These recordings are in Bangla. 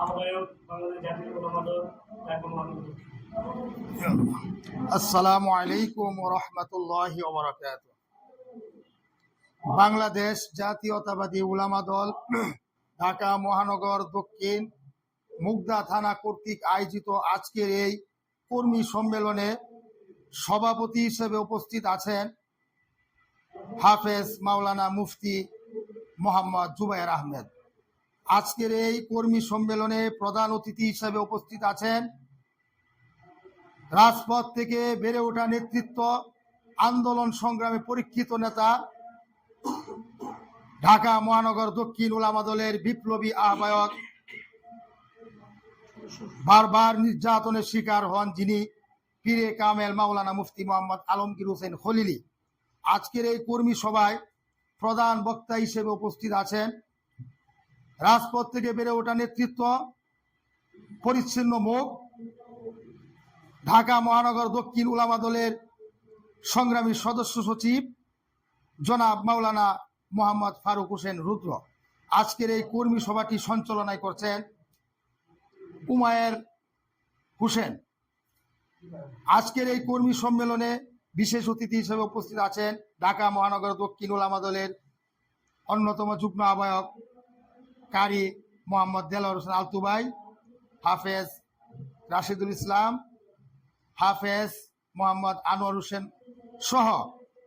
আহ্বায়ক বাংলাদেশ জাতীয় উলামা দল ঢাকা মহানগর। আসসালামু আলাইকুম ওয়া রাহমাতুল্লাহি ওয়া বারাকাতুহু। বাংলাদেশ জাতীয়তাবাদী উলামা দল ঢাকা মহানগর দক্ষিণ মুগদা থানা কর্তৃক আয়োজিত আজকের এই কর্মী সম্মেলনে সভাপতি হিসেবে উপস্থিত আছেন হাফেজ মাওলানা মুফতি মোহাম্মদ জুবায়ের আহমেদ। আজকের এই কর্মী সম্মেলনে প্রধান অতিথি হিসেবে উপস্থিত আছেন রাজপথ থেকে বেড়ে ওঠা নেতৃত্ব, আন্দোলন সংগ্রামে পরীক্ষিত নেতা, ঢাকা মহানগর দক্ষিণ উলামা দলের বিপ্লবী আহ্বায়ক, বারবার নির্যাতনের শিকার হন যিনি পীরে কামেল মাওলানা মুফতি মোহাম্মদ আলমগীর হোসেন খলিলি। আজকের এই কর্মী সভায় প্রধান বক্তা হিসেবে উপস্থিত আছেন রাজপথ থেকে বেড়ে ওঠা নেতৃত্ব, পরিচ্ছন্ন মুখ, ঢাকা মহানগর দক্ষিণ উলামা দলের সংগ্রামী সদস্য সচিব জনাব মাওলানা মোহাম্মদ ফারুক হোসেন রুদ্র। আজকের এই কর্মী সভাটি সঞ্চালনা করছেন উমায়ের হোসেন। আজকের এই কর্মী সম্মেলনে বিশেষ অতিথি হিসেবে উপস্থিত আছেন ঢাকা মহানগর দক্ষিণ উলামা দলের অন্যতম যুগ্ম আহ্বায়ক কারি মোহাম্মদ দেলোয়ার হোসেন আলতুবাই, হাফেজ রাশিদুল ইসলাম, হাফেজ মোহাম্মদ আনোয়ার হোসেন সহ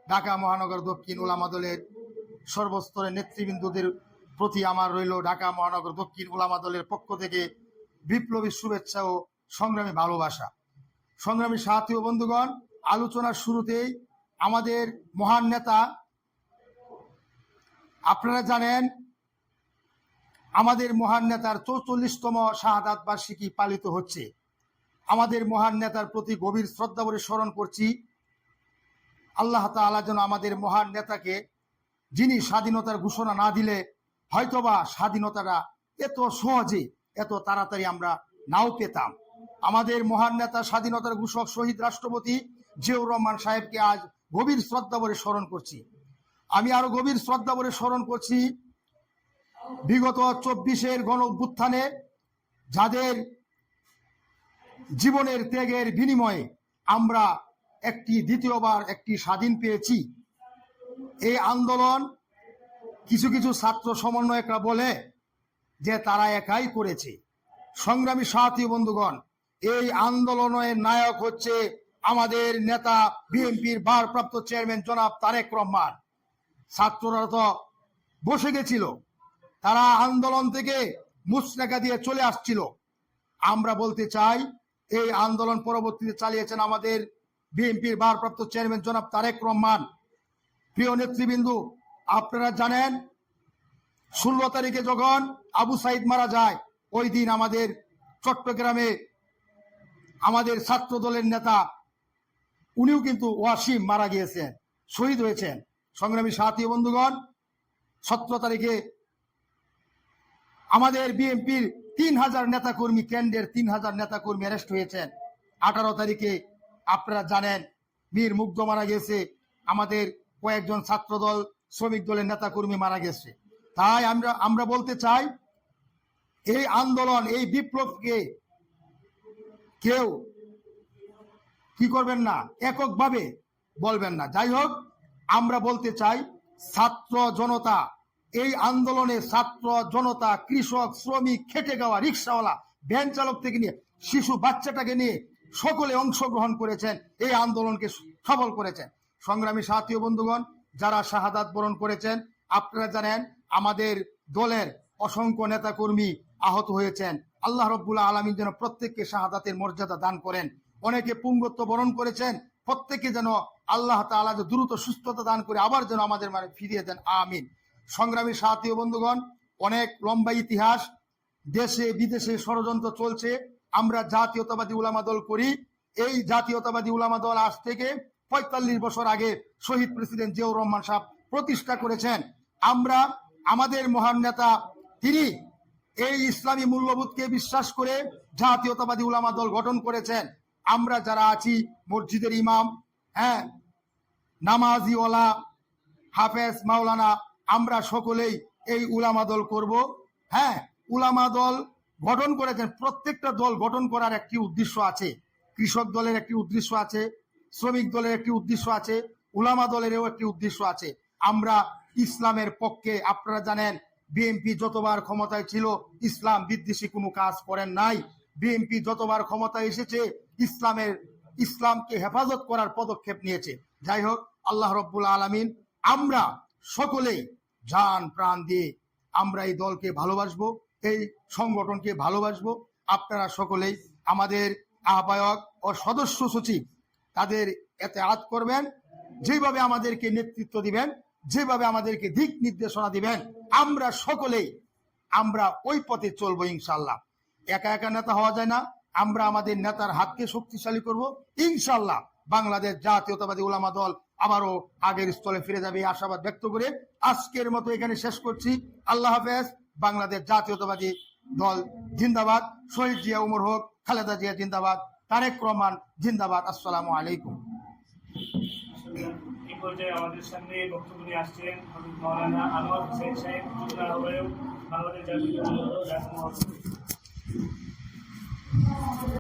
ঢাকা মহানগর দক্ষিণ উলামা দলের সর্বস্তরের নেতৃবৃন্দদের প্রতি আমার রইল ঢাকা মহানগর দক্ষিণ উলামা দলের পক্ষ থেকে বিপ্লবী শুভেচ্ছা ও সংগ্রামী ভালোবাসা। সংগ্রামী সাথী ও বন্ধুগণ, আলোচনার শুরুতেই আমাদের মহান নেতা, আপনারা জানেন আমাদের মহান নেতার 44তম শাহাদাত বার্ষিকী পালিত হচ্ছে। আমাদের মহান নেতার প্রতি গভীর শ্রদ্ধা ভরে স্মরণ করছি। আল্লাহ তাআলা যেন আমাদের মহান নেতাকে, যিনি স্বাধীনতার ঘোষণা না দিলে হয়তোবা স্বাধীনতাটা এত সহজে এত তাড়াতাড়ি আমরা নাও পেতাম। আমাদের মহান নেতা স্বাধীনতার ঘোষক শহীদ রাষ্ট্রপতি জিয়াউর রহমান সাহেবকে আজ গভীর শ্রদ্ধা ভরে স্মরণ করছি। আমি আরো গভীর শ্রদ্ধা ভরে স্মরণ করছি বিগত 24-এর গণ অভ্যুত্থানে যাদের জীবনের ত্যাগের বিনিময়ে আমরা দ্বিতীয়বার একটি স্বাধীন পেয়েছি। এই আন্দোলন কিছু কিছু ছাত্র সমন্বয়করা বলে যে তারা একাই করেছে। সংগ্রামী সাথী বন্ধুগণ, এই আন্দোলনের নায়ক হচ্ছে আমাদের নেতা বিএনপির ভারপ্রাপ্ত চেয়ারম্যান জনাব তারেক রহমান। ছাত্ররা তো বসে গেছিল, তারা আন্দোলন থেকে মুচলেখা দিয়ে চলে আসছিল। আমরা বলতে চাই এই আন্দোলন পরবর্তীতে চালিয়েছেন আমাদের বিএনপির ভারপ্রাপ্ত চেয়ারম্যান জনাব তারেক রহমান। প্রিয় নেতৃবৃন্দ, আপনারা জানেন 16 তারিখে যখন আবু সাইদ মারা যায়, ওই দিন আমাদের চট্টগ্রামে আমাদের ছাত্র দলের নেতা উনিও কিন্তু ওয়াসিম মারা গিয়েছেন, শহীদ হয়েছেন। সংগ্রামী সাথী বন্ধুগণ, 17 তারিখে আমাদের বিএনপির 3000 নেতাকর্মী, কেন্দ্রের 3000 নেতাকর্মী অ্যারেস্ট হয়েছেন। 18 তারিখে আপনারা জানেন মীর মুগ্ধ মারা গেছে, আমাদের কয়েকজন ছাত্রদল শ্রমিক দলের নেতাকর্মী মারা গেছে। তাই আমরা বলতে চাই এই আন্দোলন, এই বিপ্লবকে কেউ কি করবেন না, এককভাবে বলবেন না। যাই হোক, আমরা বলতে চাই ছাত্র জনতা, এই আন্দোলনে ছাত্র জনতা, কৃষক, শ্রমিক, খেটে খাওয়া, রিক্সাওয়ালা, ভ্যান চালক থেকে নিয়ে শিশু বাচ্চাটাকে নিয়ে সকলে অংশগ্রহণ করেছেন, এই আন্দোলনকে সফল করেছেন। সংগ্রামী সাথী বন্ধুগণ, যারা শাহাদাত বরণ করেছেন, আপনারা জানেন আমাদের দলের অসংখ্য নেতাকর্মী আহত হয়েছেন। আল্লাহ রব্বুল আলামিন যেন প্রত্যেককে শাহাদাতের মর্যাদা দান করেন। অনেকে পুঙ্গত্ব বরণ করেছেন, প্রত্যেকে যেন আল্লাহ তাআলা দ্রুত সুস্থতা দান করে আবার যেন আমাদের মানে ফিরিয়ে দেন, আমিন। সংগ্রামী সাথী বন্ধুগণ, অনেক লম্বা ইতিহাস, দেশে বিদেশে ষড়যন্ত্র চলছে। আমরা জাতীয়তাবাদী উলামা দল করি। এই জাতীয়তাবাদী উলামা দল আজ থেকে 45 বছর আগে শহীদ প্রেসিডেন্ট জিয়াউর রহমান সাহেব প্রতিষ্ঠা করেছেন। আমরা আমাদের মহান নেতা তিনি এই ইসলামী মূল্যবোধকে বিশ্বাস করে জাতীয়তাবাদী উলামা দল গঠন করেছেন। আমরা যারা আছি মসজিদের ইমাম, নামাজিওয়ালা, হাফেজ, মাওলানা, আমরা সকলেই এই উলামা দল করব। উলামা দল গঠন করেছেন, প্রত্যেকটা দল গঠন করার একটি উদ্দেশ্য আছে। কৃষক দলের একটি উদ্দেশ্য আছে, শ্রমিক দলের একটি উদ্দেশ্য আছে, উলামা দলেরও একটি উদ্দেশ্য আছে। আমরা ইসলামের পক্ষে, আপনারা জানেন বিএনপি যতবার ক্ষমতায় ছিল ইসলাম বিদ্বেষী কোনো কাজ করেন নাই। বিএনপি যতবার ক্ষমতায় এসেছে ইসলামকে হেফাজত করার পদক্ষেপ নিয়েছে। যাই হোক, আল্লাহ রব্বুল আলামিন, আমরা সকলেই জান প্রাণ দিয়ে আমরা এই দলকে ভালোবাসবো, এই সংগঠনকে ভালোবাসবো। আপনারা সকলেই আমাদের আহ্বায়ক ও সদস্য সচিব তাদের এতেআত করবেন, যেভাবে আমাদেরকে নেতৃত্ব দিবেন, যেভাবে আমাদেরকে দিক নির্দেশনা দিবেন, আমরা সকলেই আমরা ওই পথে চলবো ইনশাল্লাহ। একা একা নেতা হওয়া যায় না, আমরা আমাদের নেতার হাতকে শক্তিশালী করব ইনশাল্লাহ। বাংলাদেশ জাতীয়তাবাদী উলামা দল আবারও আগের স্থলে ফিরে যাবে এই আশাবাদ ব্যক্ত করে আজকের মতো এখানে শেষ করছি। আল্লাহ হাফেজ। বাংলাদেশ জাতীয়তাবাদী দল জিন্দাবাদ। শহীদ জিয়া উমর হোক, খালেদা জিয়া জিন্দাবাদ, তারেক রহমান জিন্দাবাদ। আসসালামু আলাইকুম। এই পর্যায়ে আমাদের সামনে বক্তব্য নিয়ে আসছেন হযরত মাওলানা আনোয়ার হোসেন সাহেব, যুগ্ম আহ্বায়ক, বাংলাদেশ জাতীয়